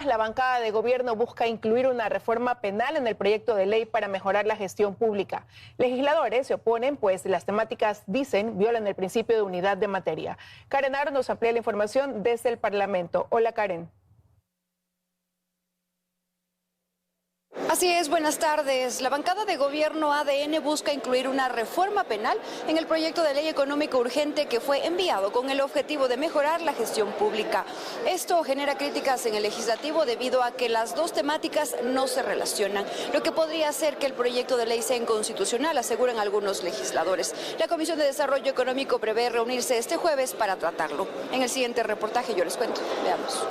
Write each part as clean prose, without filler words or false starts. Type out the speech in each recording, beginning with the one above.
La bancada de gobierno busca incluir una reforma penal en el proyecto de ley para mejorar la gestión pública. Legisladores se oponen, pues las temáticas, dicen, violan el principio de unidad de materia. Karen Aro nos amplía la información desde el Parlamento. Hola, Karen. Así es, buenas tardes. La bancada de gobierno ADN busca incluir una reforma penal en el proyecto de ley económico urgente que fue enviado con el objetivo de mejorar la gestión pública. Esto genera críticas en el legislativo debido a que las dos temáticas no se relacionan, lo que podría hacer que el proyecto de ley sea inconstitucional, aseguran algunos legisladores. La Comisión de Desarrollo Económico prevé reunirse este jueves para tratarlo. En el siguiente reportaje yo les cuento. Veamos.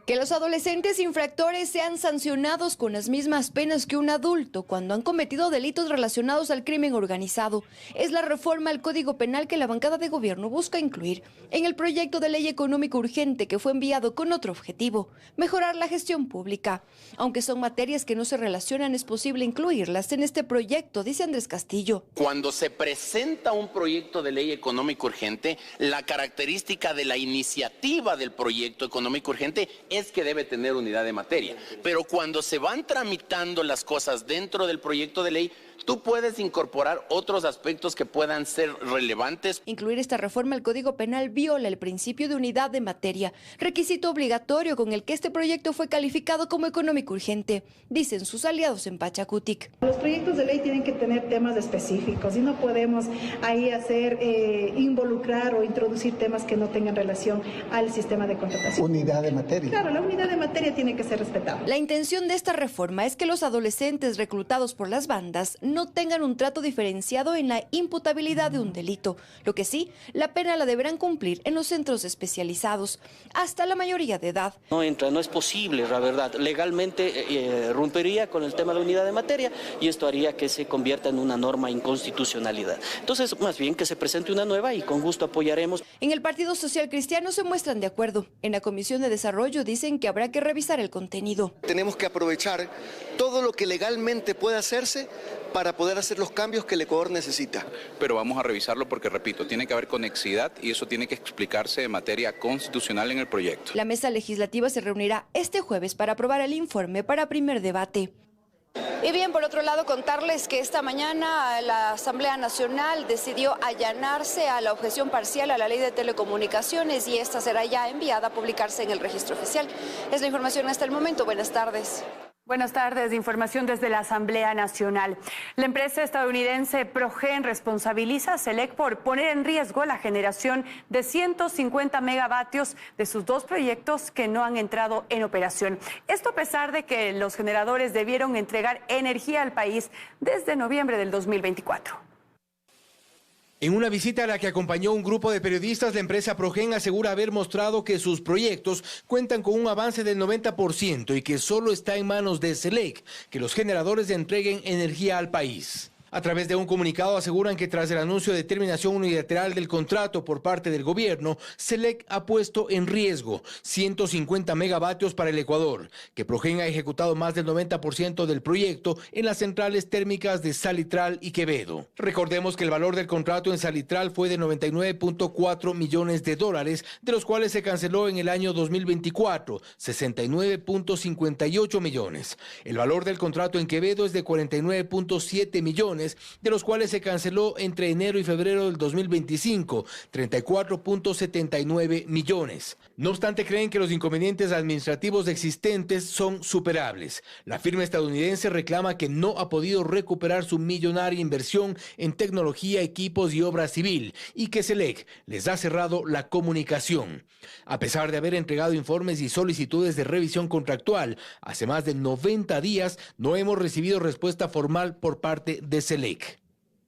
Que los adolescentes infractores sean sancionados con las mismas penas que un adulto cuando han cometido delitos relacionados al crimen organizado es la reforma al Código Penal que la bancada de gobierno busca incluir en el proyecto de ley económico urgente que fue enviado con otro objetivo, mejorar la gestión pública. Aunque son materias que no se relacionan, es posible incluirlas en este proyecto, dice Andrés Castillo. Cuando se presenta un proyecto de ley económico urgente, la característica de la iniciativa del proyecto económico urgente es que debe tener unidad de materia. Pero cuando se van tramitando las cosas dentro del proyecto de ley, tú puedes incorporar otros aspectos que puedan ser relevantes. Incluir esta reforma al Código Penal viola el principio de unidad de materia, requisito obligatorio con el que este proyecto fue calificado como económico urgente, dicen sus aliados en Pachacutic. Los proyectos de ley tienen que tener temas específicos y no podemos ahí involucrar o introducir temas que no tengan relación al sistema de contratación. Unidad de materia. Claro, la unidad de materia tiene que ser respetada. La intención de esta reforma es que los adolescentes reclutados por las bandas no tengan un trato diferenciado en la imputabilidad de un delito. Lo que sí, la pena la deberán cumplir en los centros especializados, hasta la mayoría de edad. No es posible, la verdad. Legalmente rompería con el tema de la unidad de materia y esto haría que se convierta en una norma inconstitucionalidad. Entonces, más bien que se presente una nueva y con gusto apoyaremos. En el Partido Social Cristiano se muestran de acuerdo. En la Comisión de Desarrollo dicen que habrá que revisar el contenido. Tenemos que aprovechar todo lo que legalmente puede hacerse para poder hacer los cambios que el Ecuador necesita. Pero vamos a revisarlo porque, repito, tiene que haber conexidad y eso tiene que explicarse de materia constitucional en el proyecto. La mesa legislativa se reunirá este jueves para aprobar el informe para primer debate. Y bien, por otro lado, contarles que esta mañana la Asamblea Nacional decidió allanarse a la objeción parcial a la Ley de Telecomunicaciones y esta será ya enviada a publicarse en el registro oficial. Es la información hasta el momento. Buenas tardes. Buenas tardes, información desde la Asamblea Nacional. La empresa estadounidense Progen responsabiliza a SELEC por poner en riesgo la generación de 150 megavatios de sus dos proyectos que no han entrado en operación. Esto a pesar de que los generadores debieron entregar energía al país desde noviembre del 2024. En una visita a la que acompañó un grupo de periodistas, la empresa Progen asegura haber mostrado que sus proyectos cuentan con un avance del 90% y que solo está en manos de SELEC que los generadores entreguen energía al país. A través de un comunicado aseguran que tras el anuncio de terminación unilateral del contrato por parte del gobierno, SELEC ha puesto en riesgo 150 megavatios para el Ecuador, que Progen ha ejecutado más del 90% del proyecto en las centrales térmicas de Salitral y Quevedo. Recordemos que el valor del contrato en Salitral fue de 99.4 millones de dólares, de los cuales se canceló en el año 2024, 69.58 millones. El valor del contrato en Quevedo es de 49.7 millones, de los cuales se canceló entre enero y febrero del 2025, 34.79 millones. No obstante, creen que los inconvenientes administrativos existentes son superables. La firma estadounidense reclama que no ha podido recuperar su millonaria inversión en tecnología, equipos y obra civil y que SELEC les ha cerrado la comunicación. A pesar de haber entregado informes y solicitudes de revisión contractual, hace más de 90 días no hemos recibido respuesta formal por parte de SELEC.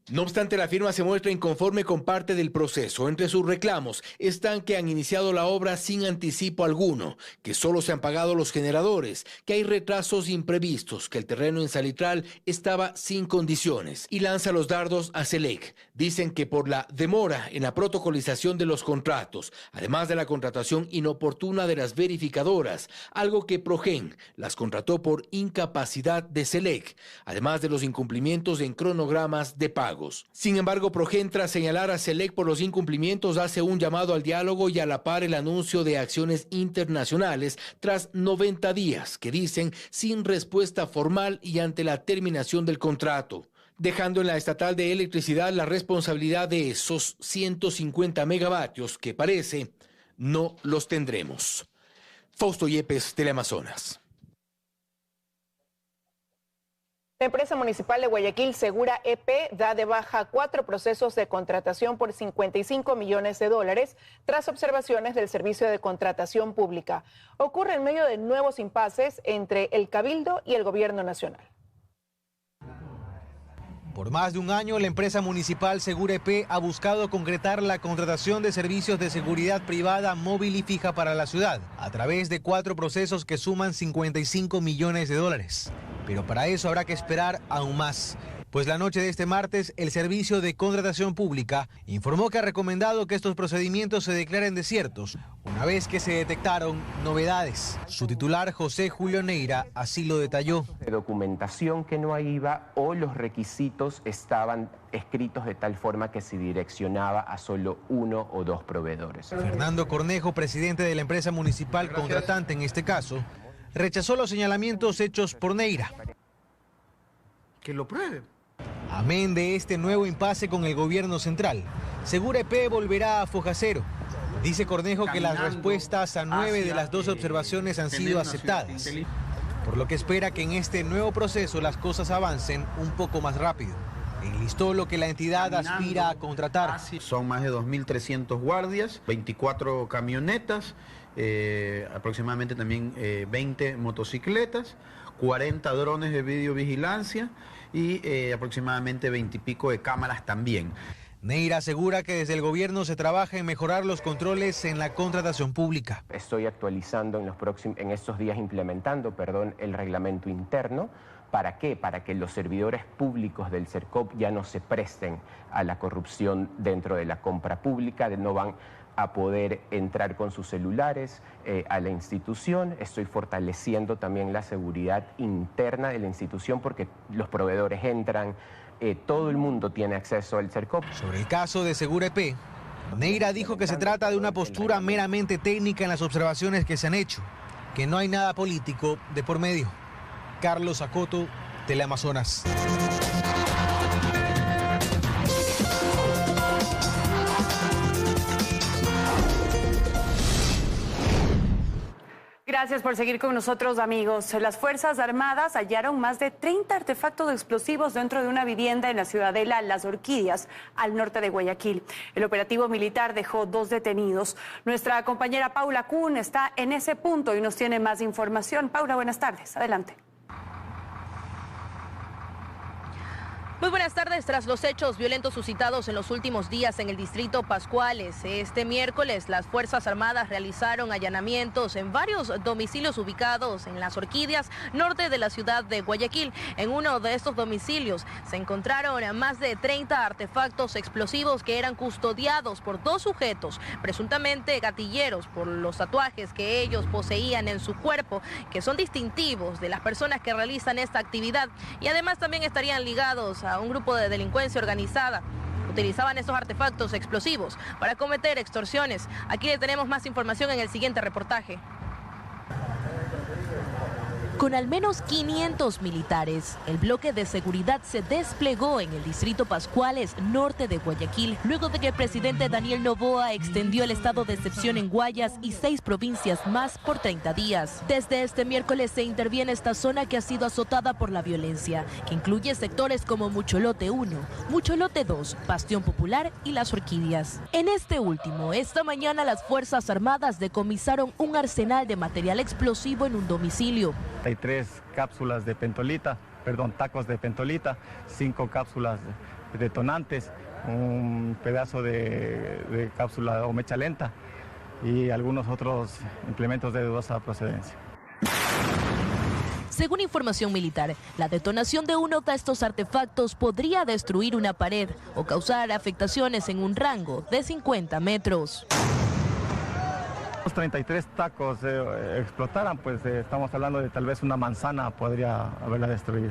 No obstante, la firma se muestra inconforme con parte del proceso. Entre sus reclamos están que han iniciado la obra sin anticipo alguno, que solo se han pagado los generadores, que hay retrasos imprevistos, que el terreno en Salitral estaba sin condiciones y lanza los dardos a SELEC, Dicen que por la demora en la protocolización de los contratos, además de la contratación inoportuna de las verificadoras, algo que Progen las contrató por incapacidad de SELEC, además de los incumplimientos en cronogramas de pagos. Sin embargo, Progen, tras señalar a SELEC por los incumplimientos, hace un llamado al diálogo y a la par el anuncio de acciones internacionales tras 90 días, que dicen sin respuesta formal y ante la terminación del contrato, dejando en la estatal de electricidad la responsabilidad de esos 150 megavatios que parece no los tendremos. Fausto Yepes, Teleamazonas. La empresa municipal de Guayaquil, Segura EP, da de baja 4 procesos de contratación por 55 millones de dólares tras observaciones del Servicio de Contratación Pública. Ocurre en medio de nuevos impases entre el Cabildo y el Gobierno Nacional. Por más de un año, la empresa municipal Segura EP ha buscado concretar la contratación de servicios de seguridad privada móvil y fija para la ciudad, a través de 4 procesos que suman 55 millones de dólares. Pero para eso habrá que esperar aún más, pues la noche de este martes el Servicio de Contratación Pública informó que ha recomendado que estos procedimientos se declaren desiertos, una vez que se detectaron novedades. Su titular, José Julio Neira, así lo detalló. De documentación que no iba o los requisitos estaban escritos de tal forma que se direccionaba a solo 1 o 2 proveedores. Fernando Cornejo, presidente de la empresa municipal contratante en este caso, rechazó los señalamientos hechos por Neira. Que lo pruebe. Amén de este nuevo impasse con el gobierno central, Segura EP volverá a foja cero. Dice Cornejo que las respuestas a 9 de las 12 observaciones han sido aceptadas, por lo que espera que en este nuevo proceso las cosas avancen un poco más rápido. Enlistó lo que la entidad aspira a contratar. Son más de 2.300 guardias, 24 camionetas, aproximadamente también 20 motocicletas, 40 drones de videovigilancia y aproximadamente 20 y pico de cámaras también. Neira asegura que desde el gobierno se trabaja en mejorar los controles en la contratación pública. Estoy actualizando en estos días implementando, el reglamento interno. ¿Para qué? Para que los servidores públicos del CERCOP ya no se presten a la corrupción dentro de la compra pública, no van a poder entrar con sus celulares a la institución. Estoy fortaleciendo también la seguridad interna de la institución porque los proveedores entran, todo el mundo tiene acceso al CERCOP. Sobre el caso de Segura EP, Neira dijo que se trata de una postura meramente técnica en las observaciones que se han hecho, que no hay nada político de por medio. Carlos Acoto, Teleamazonas. Gracias por seguir con nosotros, amigos. Las Fuerzas Armadas hallaron más de 30 artefactos explosivos dentro de una vivienda en la ciudadela Las Orquídeas, al norte de Guayaquil. El operativo militar dejó 2 detenidos. Nuestra compañera Paula Kuhn está en ese punto y nos tiene más información. Paula, buenas tardes. Adelante. Muy buenas tardes. Tras los hechos violentos suscitados en los últimos días en el distrito Pascuales, este miércoles las Fuerzas Armadas realizaron allanamientos en varios domicilios ubicados en Las Orquídeas, norte de la ciudad de Guayaquil. En uno de estos domicilios se encontraron más de 30 artefactos explosivos que eran custodiados por 2 sujetos, presuntamente gatilleros, por los tatuajes que ellos poseían en su cuerpo, que son distintivos de las personas que realizan esta actividad, y además también estarían ligados a un grupo de delincuencia organizada. Utilizaban estos artefactos explosivos para cometer extorsiones. Aquí le tenemos más información en el siguiente reportaje. Con al menos 500 militares, el bloque de seguridad se desplegó en el distrito Pascuales, norte de Guayaquil, luego de que el presidente Daniel Noboa extendió el estado de excepción en Guayas y 6 provincias más por 30 días. Desde este miércoles se interviene esta zona que ha sido azotada por la violencia, que incluye sectores como Mucholote 1, Mucholote 2, Bastión Popular y Las Orquídeas. En este último, esta mañana las Fuerzas Armadas decomisaron un arsenal de material explosivo en un domicilio. Hay 3 cápsulas de pentolita, tacos de pentolita, 5 cápsulas de detonantes, un pedazo de cápsula o mecha lenta y algunos otros implementos de dudosa procedencia. Según información militar, la detonación de uno de estos artefactos podría destruir una pared o causar afectaciones en un rango de 50 metros. Los 33 tacos explotaran, pues estamos hablando de tal vez una manzana podría haberla destruido.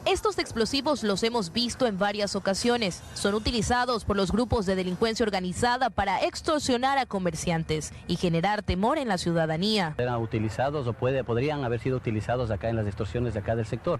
Estos explosivos los hemos visto en varias ocasiones. Son utilizados por los grupos de delincuencia organizada para extorsionar a comerciantes y generar temor en la ciudadanía. Eran utilizados o podrían haber sido utilizados acá en las extorsiones de acá del sector.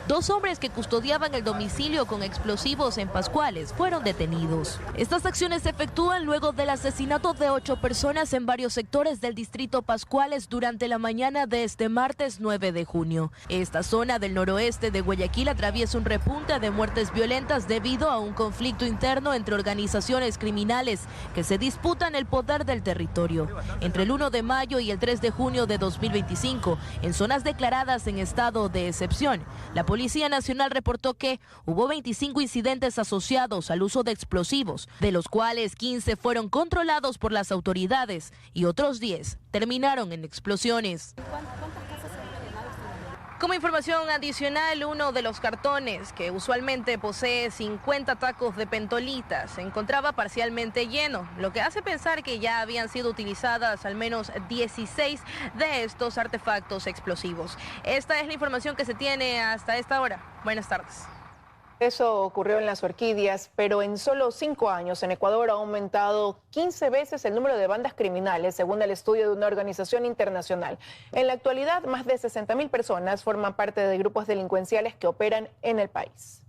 2 hombres que custodiaban el domicilio con explosivos en Pascuales fueron detenidos. Estas acciones se efectúan luego del asesinato de 8 personas en varios sectores del distrito Pascuales durante la mañana de este martes 9 de junio. Esta zona del noroeste de Guayaquil atraviesa un repunte de muertes violentas debido a un conflicto interno entre organizaciones criminales que se disputan el poder del territorio. Entre el 1 de mayo y el 3 de junio de 2025, en zonas declaradas en estado de excepción, la Policía Nacional reportó que hubo 25 incidentes asociados al uso de explosivos, de los cuales 15 fueron controlados por las autoridades y otros 10 terminaron en explosiones. Como información adicional, uno de los cartones, que usualmente posee 50 tacos de pentolitas, se encontraba parcialmente lleno, lo que hace pensar que ya habían sido utilizadas al menos 16 de estos artefactos explosivos. Esta es la información que se tiene hasta esta hora. Buenas tardes. Eso ocurrió en Las Orquídeas, pero en solo 5 años en Ecuador ha aumentado 15 veces el número de bandas criminales, según el estudio de una organización internacional. En la actualidad, más de 60.000 personas forman parte de grupos delincuenciales que operan en el país.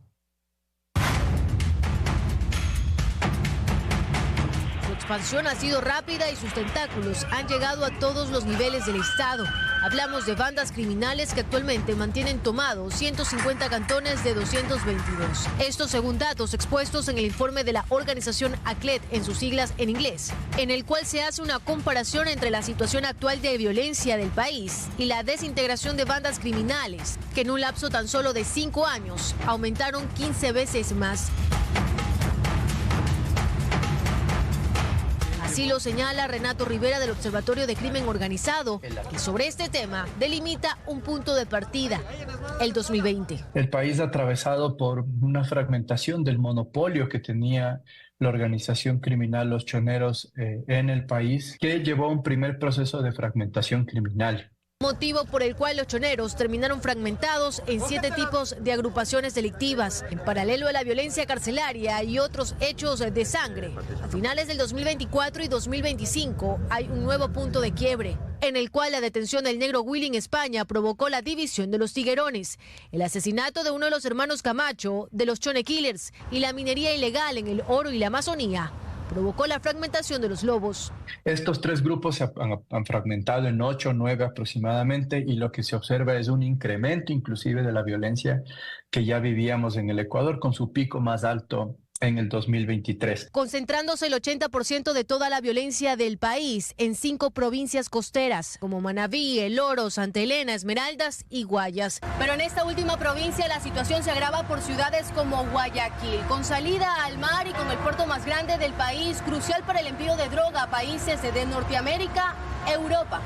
Su expansión ha sido rápida y sus tentáculos han llegado a todos los niveles del Estado. Hablamos de bandas criminales que actualmente mantienen tomados 150 cantones de 222. Esto según datos expuestos en el informe de la organización ACLED, en sus siglas en inglés, en el cual se hace una comparación entre la situación actual de violencia del país y la desintegración de bandas criminales, que en un lapso tan solo de 5 años aumentaron 15 veces más. Así lo señala Renato Rivera del Observatorio de Crimen Organizado, que sobre este tema delimita un punto de partida, el 2020. El país atravesado por una fragmentación del monopolio que tenía la organización criminal Los Choneros en el país, que llevó a un primer proceso de fragmentación criminal. Motivo por el cual los choneros terminaron fragmentados en 7 tipos de agrupaciones delictivas, en paralelo a la violencia carcelaria y otros hechos de sangre. A finales del 2024 y 2025 hay un nuevo punto de quiebre, en el cual la detención del negro Willy en España provocó la división de los tiguerones, el asesinato de uno de los hermanos Camacho, de los Chone Killers, y la minería ilegal en el Oro y la Amazonía provocó la fragmentación de los lobos. Estos 3 grupos se han fragmentado en 8 o 9 aproximadamente, y lo que se observa es un incremento inclusive de la violencia que ya vivíamos en el Ecuador, con su pico más alto en el 2023. Concentrándose el 80% de toda la violencia del país en 5 provincias costeras, como Manabí, El Oro, Santa Elena, Esmeraldas y Guayas. Pero en esta última provincia la situación se agrava por ciudades como Guayaquil, con salida al mar y con el puerto más grande del país, crucial para el envío de droga a países de Norteamérica, Europa,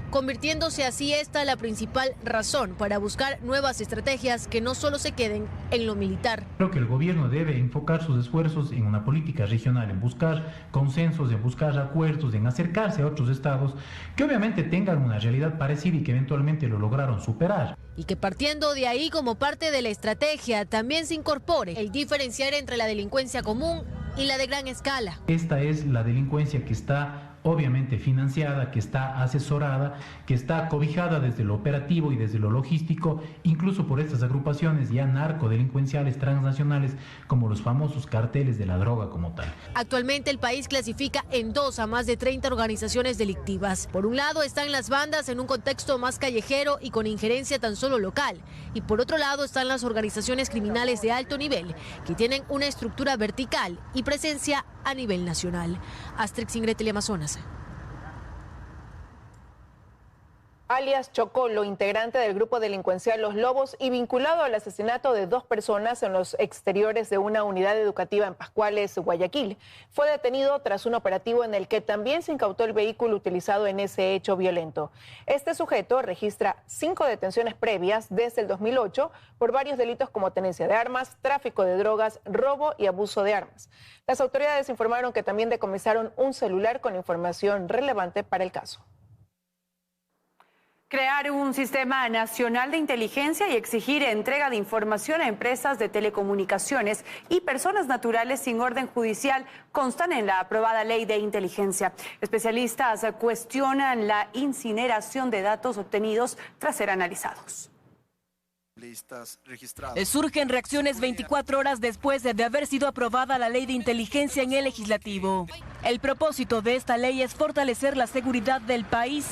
convirtiéndose así esta la principal razón para buscar nuevas estrategias que no solo se queden en lo militar. Creo que el gobierno debe enfocar sus esfuerzos en una política regional, en buscar consensos, en buscar acuerdos, en acercarse a otros estados que obviamente tengan una realidad parecida y que eventualmente lo lograron superar. Y que partiendo de ahí, como parte de la estrategia, también se incorpore el diferenciar entre la delincuencia común y la de gran escala. Esta es la delincuencia que está obviamente financiada, que está asesorada, que está cobijada desde lo operativo y desde lo logístico, incluso por estas agrupaciones ya narcodelincuenciales transnacionales, como los famosos carteles de la droga como tal. Actualmente el país clasifica en 2 a más de 30 organizaciones delictivas. Por un lado están las bandas en un contexto más callejero y con injerencia tan solo local, y por otro lado están las organizaciones criminales de alto nivel, que tienen una estructura vertical y presencia a nivel nacional. Astrix Ingrid, Teleamazonas. alias Chocolo, integrante del grupo delincuencial Los Lobos y vinculado al asesinato de 2 personas en los exteriores de una unidad educativa en Pascuales, Guayaquil. Fue detenido tras un operativo en el que también se incautó el vehículo utilizado en ese hecho violento. Este sujeto registra 5 detenciones previas desde el 2008 por varios delitos como tenencia de armas, tráfico de drogas, robo y abuso de armas. Las autoridades informaron que también decomisaron un celular con información relevante para el caso. Crear un sistema nacional de inteligencia y exigir entrega de información a empresas de telecomunicaciones y personas naturales sin orden judicial constan en la aprobada ley de inteligencia. Especialistas cuestionan la incineración de datos obtenidos tras ser analizados. Surgen reacciones 24 horas después de haber sido aprobada la ley de inteligencia en el legislativo. El propósito de esta ley es fortalecer la seguridad del país.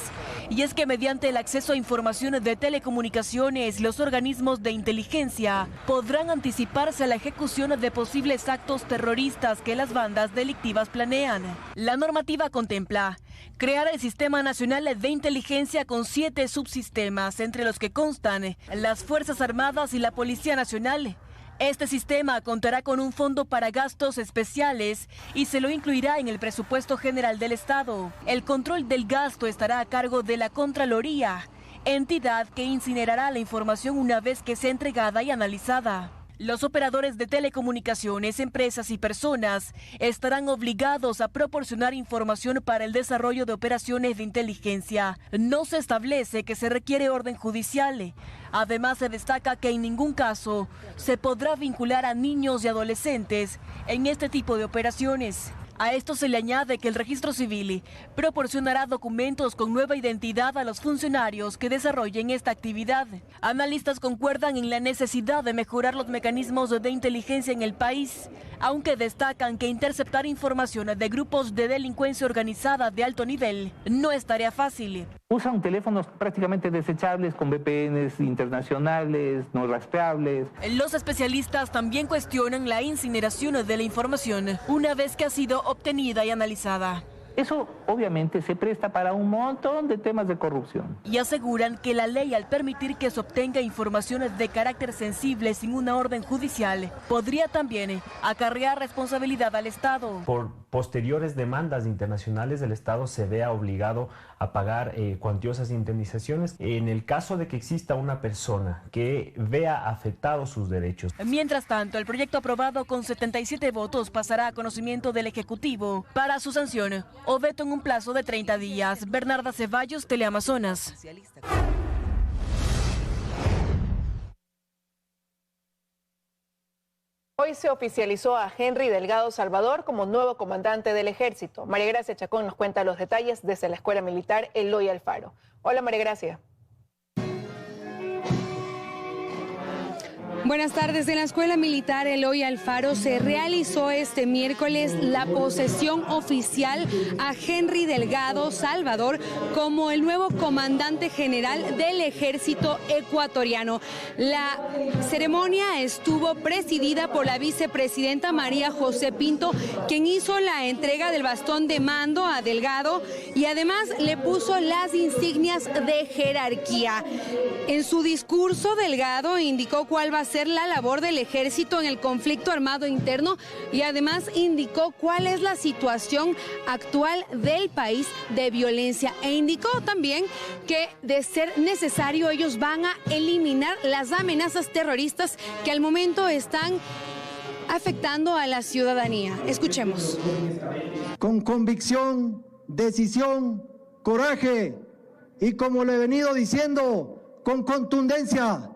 Y es que mediante el acceso a información de telecomunicaciones, los organismos de inteligencia podrán anticiparse a la ejecución de posibles actos terroristas que las bandas delictivas planean. La normativa contempla crear el Sistema Nacional de Inteligencia con 7 subsistemas, entre los que constan las Fuerzas Armadas y la Policía Nacional. Este sistema contará con un fondo para gastos especiales y se lo incluirá en el presupuesto general del Estado. El control del gasto estará a cargo de la Contraloría, entidad que incinerará la información una vez que sea entregada y analizada. Los operadores de telecomunicaciones, empresas y personas estarán obligados a proporcionar información para el desarrollo de operaciones de inteligencia. No se establece que se requiere orden judicial. Además, se destaca que en ningún caso se podrá vincular a niños y adolescentes en este tipo de operaciones. A esto se le añade que el registro civil proporcionará documentos con nueva identidad a los funcionarios que desarrollen esta actividad. Analistas concuerdan en la necesidad de mejorar los mecanismos de inteligencia en el país, aunque destacan que interceptar información de grupos de delincuencia organizada de alto nivel no es tarea fácil. Usan teléfonos prácticamente desechables con VPNs internacionales, no rastreables. Los especialistas también cuestionan la incineración de la información una vez que ha sido obtenida y analizada. Eso obviamente se presta para un montón de temas de corrupción. Y aseguran que la ley, al permitir que se obtenga informaciones de carácter sensible sin una orden judicial, podría también acarrear responsabilidad al Estado. Por posteriores demandas internacionales, el Estado se vea obligado a pagar cuantiosas indemnizaciones en el caso de que exista una persona que vea afectados sus derechos. Mientras tanto, el proyecto aprobado con 77 votos pasará a conocimiento del Ejecutivo para su sanción o veto en un plazo de 30 días. Bernarda Ceballos, Teleamazonas. Hoy se oficializó a Henry Delgado Salvador como nuevo comandante del Ejército. María Gracia Chacón nos cuenta los detalles desde la Escuela Militar Eloy Alfaro. Hola, María Gracia. Buenas tardes. En la Escuela Militar Eloy Alfaro se realizó este miércoles la posesión oficial a Henry Delgado Salvador como el nuevo comandante general del Ejército ecuatoriano. La ceremonia estuvo presidida por la vicepresidenta María José Pinto, quien hizo la entrega del bastón de mando a Delgado y además le puso las insignias de jerarquía. En su discurso, Delgado indicó cuál va a ser la labor del ejército en el conflicto armado interno y además indicó cuál es la situación actual del país de violencia e indicó también que de ser necesario ellos van a eliminar las amenazas terroristas que al momento están afectando a la ciudadanía. Escuchemos. Con convicción, decisión, coraje y, como le he venido diciendo, con contundencia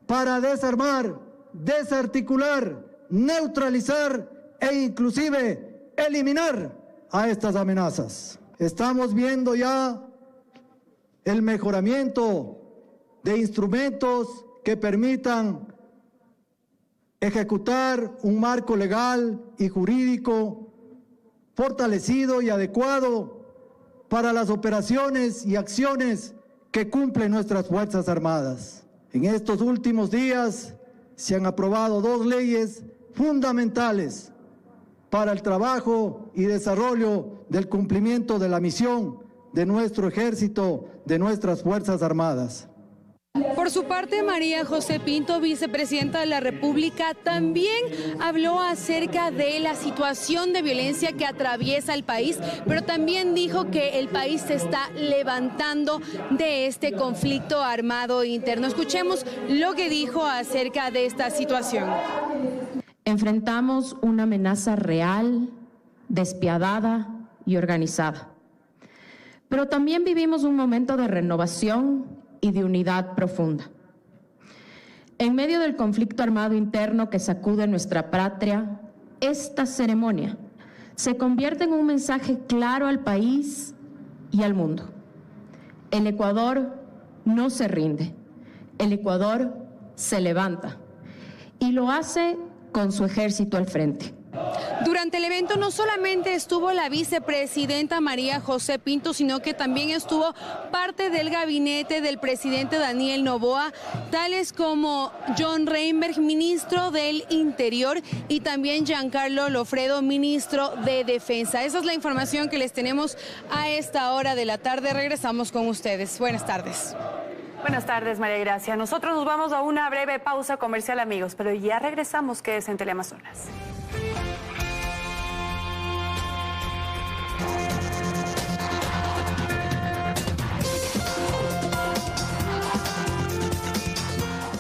para desarmar, desarticular, neutralizar e inclusive eliminar a estas amenazas. Estamos viendo ya el mejoramiento de instrumentos que permitan ejecutar un marco legal y jurídico fortalecido y adecuado para las operaciones y acciones que cumplen nuestras Fuerzas Armadas. En estos últimos días se han aprobado 2 leyes fundamentales para el trabajo y desarrollo del cumplimiento de la misión de nuestro ejército, de nuestras Fuerzas Armadas. Por su parte, María José Pinto, vicepresidenta de la República, también habló acerca de la situación de violencia que atraviesa el país, pero también dijo que el país se está levantando de este conflicto armado interno. Escuchemos lo que dijo acerca de esta situación. Enfrentamos una amenaza real, despiadada y organizada, pero también vivimos un momento de renovación y de unidad profunda. En medio del conflicto armado interno que sacude nuestra patria, esta ceremonia se convierte en un mensaje claro al país y al mundo. El Ecuador no se rinde, el Ecuador se levanta y lo hace con su ejército al frente. Durante el evento no solamente estuvo la vicepresidenta María José Pinto, sino que también estuvo parte del gabinete del presidente Daniel Noboa, tales como John Reinberg, ministro del Interior, y también Giancarlo Lofredo, ministro de Defensa. Esa es la información que les tenemos a esta hora de la tarde. Regresamos con ustedes. Buenas tardes. Buenas tardes, María Gracia. Nosotros nos vamos a una breve pausa comercial, amigos, pero ya regresamos. Quédense en Teleamazonas.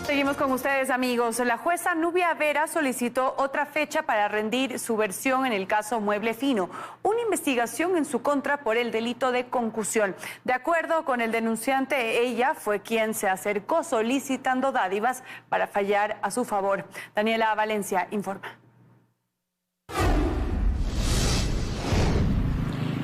Seguimos con ustedes, amigos. La jueza Nubia Vera solicitó otra fecha para rendir su versión en el caso Mueble Fino, una investigación en su contra por el delito de concusión. De acuerdo con el denunciante, ella fue quien se acercó solicitando dádivas para fallar a su favor. Daniela Valencia informa.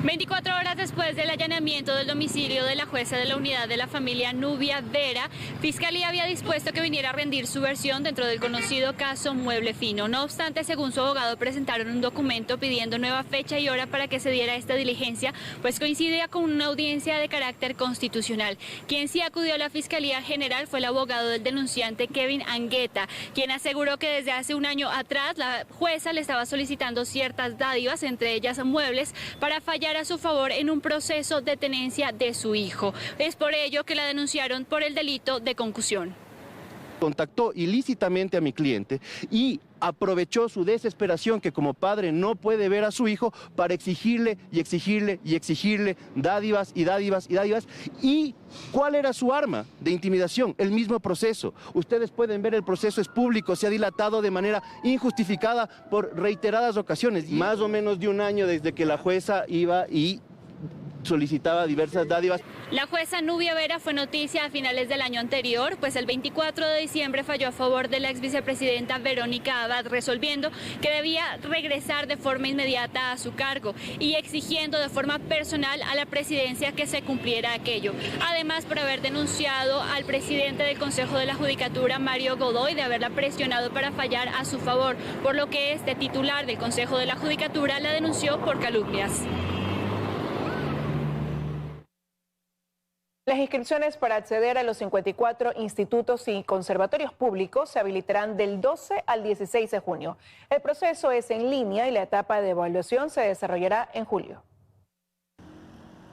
24 horas después del allanamiento del domicilio de la jueza de la unidad de la familia Nubia Vera, Fiscalía había dispuesto que viniera a rendir su versión dentro del conocido caso Mueble Fino. No obstante, según su abogado, presentaron un documento pidiendo nueva fecha y hora para que se diera esta diligencia, pues coincidía con una audiencia de carácter constitucional. Quien sí acudió a la Fiscalía General fue el abogado del denunciante, Kevin Angueta, quien aseguró que desde hace un año atrás la jueza le estaba solicitando ciertas dádivas, entre ellas muebles, para fallar a su favor en un proceso de tenencia de su hijo. Es por ello que la denunciaron por el delito de concusión. Contactó ilícitamente a mi cliente y aprovechó su desesperación, que como padre no puede ver a su hijo, para exigirle y exigirle y exigirle dádivas y dádivas y dádivas. ¿Y cuál era su arma de intimidación? El mismo proceso. Ustedes pueden ver, el proceso es público, se ha dilatado de manera injustificada por reiteradas ocasiones. Más o menos de un año desde que la jueza iba y solicitaba diversas dádivas. La jueza Nubia Vera fue noticia a finales del año anterior, pues el 24 de diciembre falló a favor de la ex vicepresidenta Verónica Abad, resolviendo que debía regresar de forma inmediata a su cargo y exigiendo de forma personal a la presidencia que se cumpliera aquello. Además, por haber denunciado al presidente del Consejo de la Judicatura, Mario Godoy, de haberla presionado para fallar a su favor, por lo que este titular del Consejo de la Judicatura la denunció por calumnias. Las inscripciones para acceder a los 54 institutos y conservatorios públicos se habilitarán del 12 al 16 de junio. El proceso es en línea y la etapa de evaluación se desarrollará en julio.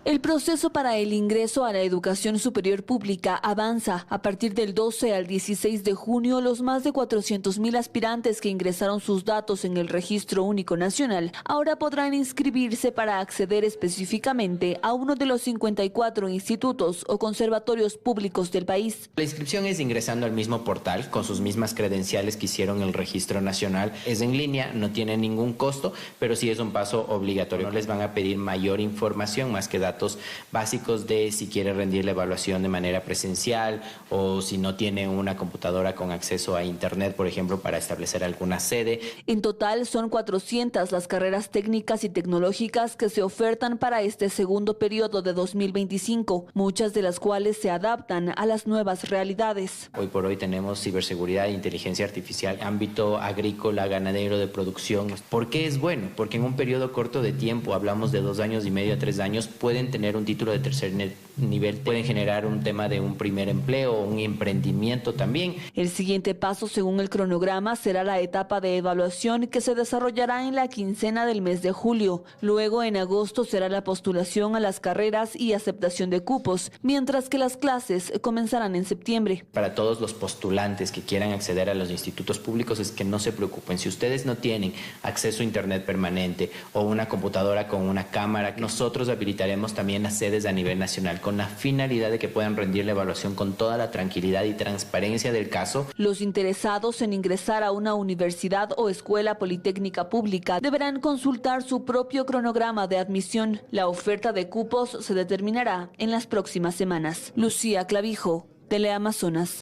El proceso para el ingreso a la educación superior pública avanza. A partir del 12 al 16 de junio, los más de 400.000 aspirantes que ingresaron sus datos en el Registro Único Nacional ahora podrán inscribirse para acceder específicamente a uno de los 54 institutos o conservatorios públicos del país. La inscripción es ingresando al mismo portal con sus mismas credenciales que hicieron el Registro Nacional. Es en línea, no tiene ningún costo, pero sí es un paso obligatorio. No les van a pedir mayor información más que datos básicos de si quiere rendir la evaluación de manera presencial o si no tiene una computadora con acceso a internet, por ejemplo, para establecer alguna sede. En total son 400 las carreras técnicas y tecnológicas que se ofertan para este segundo periodo de 2025, muchas de las cuales se adaptan a las nuevas realidades. Hoy por hoy tenemos ciberseguridad e inteligencia artificial, ámbito agrícola, ganadero, de producción. ¿Por qué es bueno? Porque en un periodo corto de tiempo, hablamos de 2 años y medio a 3 años, pueden tener un título de tercer nivel pueden generar un tema de un primer empleo, un emprendimiento también. El siguiente paso, según el cronograma, será la etapa de evaluación que se desarrollará en la quincena del mes de julio. Luego, en agosto, será la postulación a las carreras y aceptación de cupos, mientras que las clases comenzarán en septiembre. Para todos los postulantes que quieran acceder a los institutos públicos es que no se preocupen. Si ustedes no tienen acceso a internet permanente o una computadora con una cámara, nosotros habilitaremos también las sedes a nivel nacional con la finalidad de que puedan rendir la evaluación con toda la tranquilidad y transparencia del caso. Los interesados en ingresar a una universidad o escuela politécnica pública deberán consultar su propio cronograma de admisión. La oferta de cupos se determinará en las próximas semanas. Lucía Clavijo, Teleamazonas.